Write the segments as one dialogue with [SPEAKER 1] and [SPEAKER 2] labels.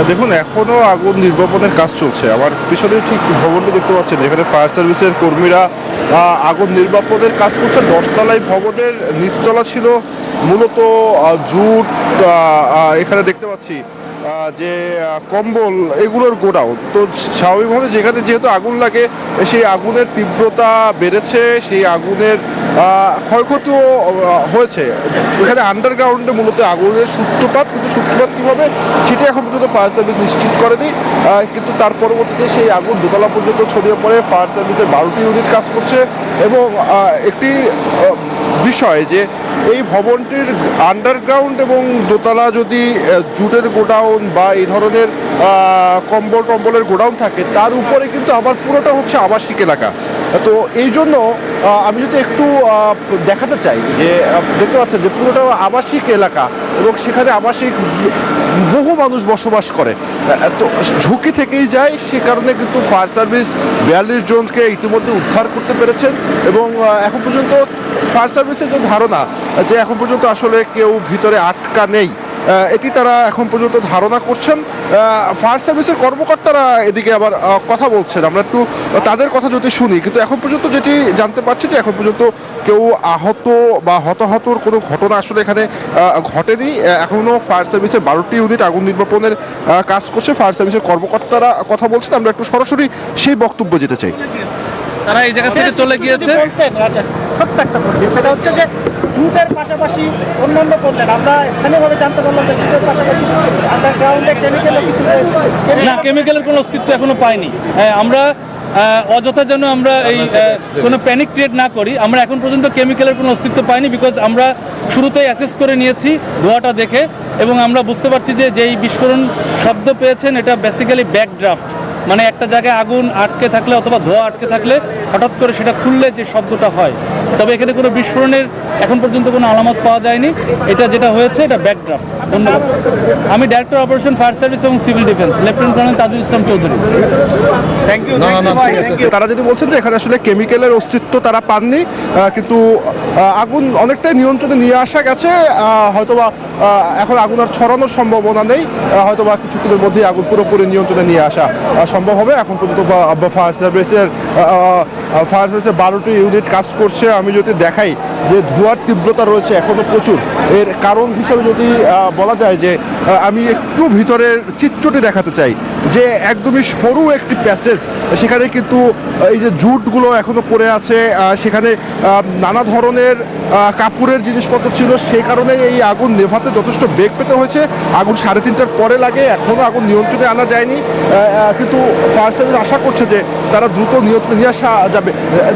[SPEAKER 1] দেখুন এখনও আগুন নির্বাপনের কাজ চলছে। আমার পিছনে ঠিক ভবনটি দেখতে পাচ্ছেন, যেখানে ফায়ার সার্ভিসের কর্মীরা আগুন নির্বাপনের কাজ করছে। 10তলাই ভবনের নিচতলা ছিল মূলত জুট, এখানে দেখতে পাচ্ছি যে কম্বল, এগুলোর গোডাউন। তো স্বাভাবিকভাবে যেখানে যেহেতু আগুন লাগে, সেই আগুনের তীব্রতা বেড়েছে, সেই আগুনের ক্ষয়ক্ষতিও হয়েছে। এখানে আন্ডারগ্রাউন্ডে মূলত আগুনের সূত্রপাত, কিন্তু সূত্রপাত কীভাবে সেটি এখন পর্যন্ত ফায়ার সার্ভিস নিশ্চিত করেনি। কিন্তু তার পরবর্তীতে সেই আগুন দোতলা পর্যন্ত ছড়িয়ে পড়ে। ফায়ার সার্ভিসের 12টি ইউনিট কাজ করছে এবং একটি বিষয় যে এই ভবনটির আন্ডারগ্রাউন্ড এবং দোতলা যদি জুটের গোডাউন বা এই ধরনের কম্বলের গোডাউন থাকে, তার উপরে কিন্তু আবার পুরোটা হচ্ছে আবাসিক এলাকা। তো এই জন্য আমি যদি একটু দেখাতে চাই যে দেখতে পাচ্ছেন যে পুরোটা আবাসিক এলাকা এবং সেখানে আবাসিক বহু মানুষ বসবাস করে। তো ঝুঁকি থেকেই যায়, সে কারণে কিন্তু ফায়ার সার্ভিস 42 জনকে ইতিমধ্যে উদ্ধার করতে পেরেছেন। এবং এখন পর্যন্ত ফায়ার সার্ভিসের যে ধারণা যে এখন পর্যন্ত আসলে কেউ ভিতরে আটকা নেই, এটি তারা এখন পর্যন্ত ধারণা করছেন। ফায়ার সার্ভিসের কর্মকর্তারা এদিকে আবার কথা বলছেন, আমরা একটু তাদের কথা যদি শুনি। কিন্তু এখন পর্যন্ত যেটি জানতে পারছি যে এখন পর্যন্ত কেউ আহত বা হতাহতর কোনো ঘটনা আসলে এখানে ঘটেনি। এখনও ফায়ার সার্ভিসের 12টি ইউনিট আগুন নির্বাপনের কাজ করছে। ফায়ার সার্ভিসের কর্মকর্তারা কথা বলছেন, আমরা একটু সরাসরি সেই বক্তব্য যেতে চাই।
[SPEAKER 2] তারা এই জায়গা থেকে চলে গিয়েছে।
[SPEAKER 3] ছোট্ট একটা প্রশ্ন, সেটা হচ্ছে যে জুটের পাশাপাশি অন্যান্য বললেন, আমরা স্থানীয়ভাবে জানতে পারলাম যে জুটের পাশাপাশি আন্ডারগ্রাউন্ডে কেমিক্যালের কিছু রয়েছে।
[SPEAKER 2] না, কেমিক্যালের কোনো অস্তিত্ব এখনো পাইনি। আমরা অযথা যেন আমরা এই কোনো প্যানিক ক্রিয়েট না করি, আমরা এখন পর্যন্ত কেমিক্যালের কোনো অস্তিত্ব পাইনি। বিকজ আমরা শুরুতেই অ্যাসেস করে নিয়েছি ধোঁয়াটা দেখে, এবং আমরা বুঝতে পারছি যে যেই বিস্ফোরণ শব্দ পেয়েছেন এটা বেসিক্যালি ব্যাকড্রাফট, মানে একটা জায়গায় আগুন আটকে থাকলে অথবা ধোঁয়া আটকে থাকলে হঠাৎ করে সেটা খুললে যে শব্দটা হয়। তবে এখানে কোনো বিস্ফোরণের এখন পর্যন্ত কোনো আলামত পাওয়া যায়নি। এটা যেটা হয়েছে এটা ব্যাকড্রাফট। ধন্যবাদ। আমি ডাইরেক্টর অপারেশন ফায়ার সার্ভিস এবং civil defence, lieutenant colonel Tajul Islam Chowdhury.
[SPEAKER 3] Thank you.
[SPEAKER 1] তারা যদি বলছেন যে এখানে আসলে কেমিক্যালের অস্তিত্ব তারা পাননি, কিন্তু আগুন অনেকটাই নিয়ন্ত্রণে নিয়ে আসা গেছে। হয়তোবা এখন আগুন আর ছড়ানোর সম্ভাবনা নেই, হয়তোবা কিছুক্ষণের মধ্যেই আগুন পুরোপুরি নিয়ন্ত্রণে নিয়ে আসা সম্ভব হবে। এখন পর্যন্ত ফায়ার সার্ভিসের 12টি ইউনিট কাজ করছে। আমি যদি দেখাই যে ধোঁয়ার তীব্রতা রয়েছে এখনও প্রচুর। এর কারণ হিসেবে যদি বলা যায় যে আমি একটু ভিতরের চিত্রটি দেখাতে চাই যে একদমই সরু একটি প্যাসেজ, সেখানে কিন্তু এই যে জুটগুলো এখনও পড়ে আছে, সেখানে নানা ধরনের কাপড়ের জিনিসপত্র ছিল। সেই কারণে এই আগুন নেভাতে যথেষ্ট বেগ পেতে হয়েছে। আগুন 3:30টার পরে লাগে, এখনও আগুন নিয়ন্ত্রণে আনা যায়নি। কিন্তু ফায়ার সার্ভিস আশা করছে যে তারা দ্রুত নিয়ন্ত্রণে নিয়ে আসা যাবে।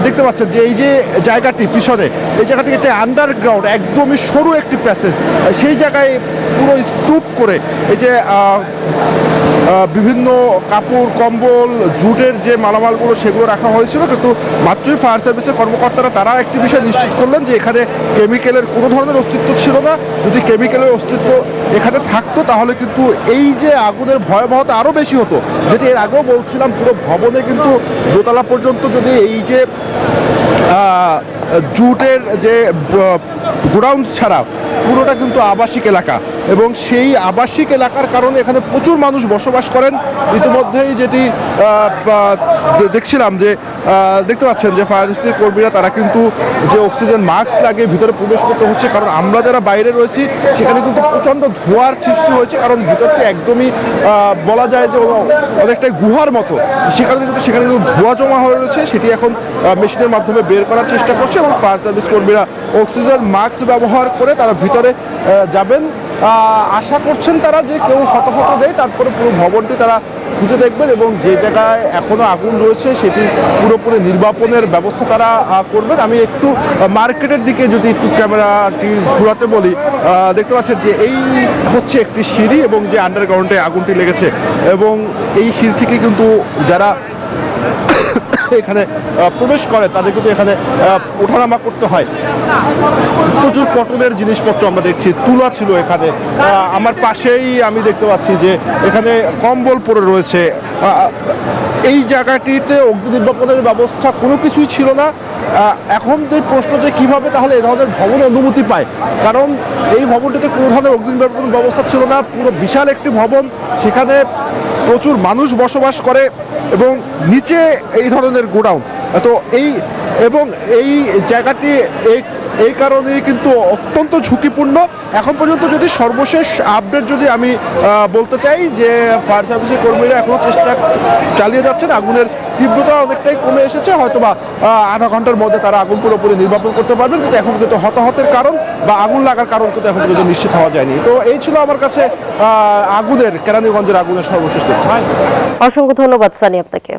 [SPEAKER 1] দেখতে পাচ্ছেন যে এই যে জায়গাটি পিছনে, এই জায়গাটি একটা আন্ডারগ্রাউন্ড, একদমই সরু একটি প্যাসেজ। সেই জায়গায় পুরো স্তূপ করে এই যে বিভিন্ন কাপড়, কম্বল, জুটের যে মালামালগুলো সেগুলো রাখা হয়েছিল। কিন্তু মাত্রই ফায়ার সার্ভিসের কর্মকর্তারা তারা একটি বিষয় নিশ্চিত করলেন যে এখানে কেমিক্যালের কোনো ধরনের অস্তিত্ব ছিল না। যদি কেমিক্যালের অস্তিত্ব এখানে থাকতো তাহলে কিন্তু এই যে আগুনের ভয়াবহতা আরও বেশি হতো। যেটি এর আগেও বলছিলাম, পুরো ভবনে কিন্তু দোতলা পর্যন্ত যদি এই যে জুটের যে গোডাউন ছাড়া পুরোটা কিন্তু আবাসিক এলাকা, এবং সেই আবাসিক এলাকার কারণে এখানে প্রচুর মানুষ বসবাস করেন। ইতিমধ্যেই যেটি দেখছিলাম যে দেখতে পাচ্ছেন যে ফায়ার সার্ভিসের কর্মীরা তারা কিন্তু যে অক্সিজেন মাস্ক লাগিয়ে ভিতরে প্রবেশ করতে হচ্ছে, কারণ আমরা যারা বাইরে রয়েছি সেখানে কিন্তু প্রচণ্ড ধোঁয়ার সৃষ্টি হয়েছে। কারণ ভিতরটি একদমই বলা যায় যে অনেকটাই গুহার মতো, সে কারণে কিন্তু সেখানে কিন্তু ধোঁয়া জমা হয়ে রয়েছে। সেটি এখন মেশিনের মাধ্যমে বের করার চেষ্টা করছে, এবং ফায়ার সার্ভিস কর্মীরা অক্সিজেন মাস্ক ব্যবহার করে তারা ভিতরে যাবেন। আশা করছেন তারা যে কেউ হতাহত দেয়, তারপরে পুরো ভবনটি তারা খুঁজে দেখবেন এবং যে জায়গায় এখনও আগুন রয়েছে সেটি পুরোপুরি নির্বাপনের ব্যবস্থা তারা করবেন। আমি একটু মার্কেটের দিকে যদি একটু ক্যামেরাটি ঘোরাতে বলি, দেখতে পাচ্ছেন যে এই হচ্ছে একটি সিঁড়ি, এবং যে আন্ডারগ্রাউন্ডে আগুনটি লেগেছে, এবং এই সিঁড়ি থেকে কিন্তু যারা এখানে প্রবেশ করে তাদের কিন্তু এখানে ওঠানামা করতে হয়। প্রচুর কটনের জিনিসপত্র আমরা দেখছি, তুলা ছিল এখানে। আমার পাশেই আমি দেখতে পাচ্ছি যে এখানে কম্বল পরে রয়েছে। এই জায়গাটিতে অগ্নি নির্বাপনের ব্যবস্থা কোনো কিছুই ছিল না। এখন যে প্রশ্ন যে কীভাবে তাহলে এ ধরনের ভবন অনুমতি পায়, কারণ এই ভবনটিতে কোনো ধরনের অগ্নি নির্বাপন ব্যবস্থা ছিল না। পুরো বিশাল একটি ভবন, সেখানে প্রচুর মানুষ বসবাস করে এবং নিচে এই ধরনের গোডাউন। তো এই জায়গাটি এই কারণেই কিন্তু অত্যন্ত ঝুঁকিপূর্ণ। এখন পর্যন্ত যদি সর্বশেষ আপডেট যদি আমি বলতে চাই যে ফায়ার সার্ভিসের কর্মীরা এখনও চেষ্টা চালিয়ে যাচ্ছেন, আগুনের তীব্রতা অনেকটাই কমে এসেছে, হয়তোবা আধা ঘন্টার মধ্যে তারা আগুন পুরোপুরি নির্বাপন করতে পারবেন, কিন্তু এখন কিন্তু হতাহতের কারণ বা আগুন লাগার কারণ কিন্তু এখন পর্যন্ত নিশ্চিত হওয়া যায়নি। তো এই ছিল আমার কাছে কেরানীগঞ্জের আগুনের সর্বশেষ তথ্য।
[SPEAKER 4] অসংখ্য ধন্যবাদ সানি আপনাকে।